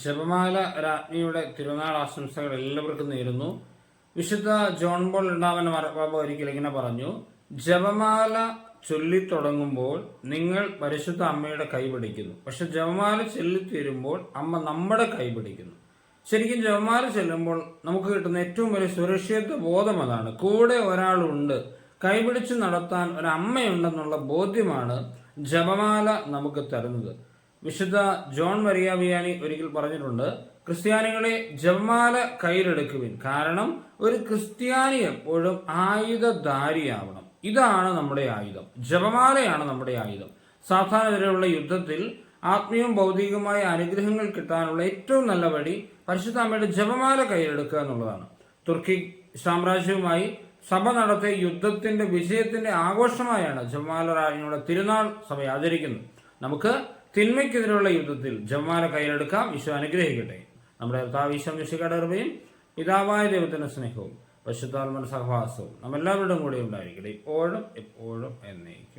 ജപമാല രാജ്ഞിയുടെ തിരുനാൾ ആശംസകൾ എല്ലാവർക്കും നേരുന്നു. വിശുദ്ധ ജോൺ പോൾ രണ്ടാമൻ മാർപ്പാപ്പ ഒരിക്കൽ ഇങ്ങനെ പറഞ്ഞു, ജപമാല ചൊല്ലിത്തുടങ്ങുമ്പോൾ നിങ്ങൾ പരിശുദ്ധ അമ്മയുടെ കൈ പിടിക്കുന്നു, പക്ഷെ ജപമാല ചൊല്ലിത്തീരുമ്പോൾ അമ്മ നമ്മുടെ കൈ പിടിക്കുന്നു. ശരിക്കും ജപമാല ചെല്ലുമ്പോൾ നമുക്ക് കിട്ടുന്ന ഏറ്റവും വലിയ സുരക്ഷിത ബോധം അതാണ്. കൂടെ ഒരാളുണ്ട്, കൈപിടിച്ച് നടത്താൻ ഒരമ്മയുണ്ടെന്നുള്ള ബോധ്യമാണ് ജപമാല നമുക്ക് തരുന്നത്. വിശുദ്ധ ജോൺ മരിയ വിയാനി ഒരിക്കൽ പറഞ്ഞിട്ടുണ്ട്, ക്രിസ്ത്യാനികളെ ജപമാല കയ്യിലെടുക്കുവിൻ, കാരണം ഒരു ക്രിസ്ത്യാനി എപ്പോഴും ആയുധധാരിയാവണം. ഇതാണ് നമ്മുടെ ആയുധം, ജപമാലയാണ് നമ്മുടെ ആയുധം. സാധാരണ യുദ്ധത്തിൽ ആത്മീയവും ഭൗതികവുമായ അനുഗ്രഹങ്ങൾ കിട്ടാനുള്ള ഏറ്റവും നല്ല വഴി പരിശുദ്ധ അമ്മയുടെ ജപമാല കയ്യിലെടുക്കുക എന്നുള്ളതാണ്. തുർക്കി സാമ്രാജ്യവുമായി സഭ നടത്തിയ യുദ്ധത്തിന്റെ വിജയത്തിന്റെ ആഘോഷമായാണ് ജപമാല രാജ്ഞിയുടെ തിരുനാൾ സഭ ആചരിക്കുന്നത്. നമുക്ക് തിന്മയ്ക്കെതിരെയുള്ള യുദ്ധത്തിൽ ജപമാല കയ്യിലെടുക്കാം. ഈശോ അനുഗ്രഹിക്കട്ടെ. നമ്മുടെ കർത്താവ് ഈശോ മിശിഹായുടെ കൃപയും പിതാവായ ദൈവത്തിന്റെ സ്നേഹവും പരിശുദ്ധാത്മാവിന്റെ സഹവാസവും നമ്മെല്ലാവരുടെയും കൂടെ ഉണ്ടായിരിക്കട്ടെ, ഇപ്പോഴും എപ്പോഴും എന്നേക്കും.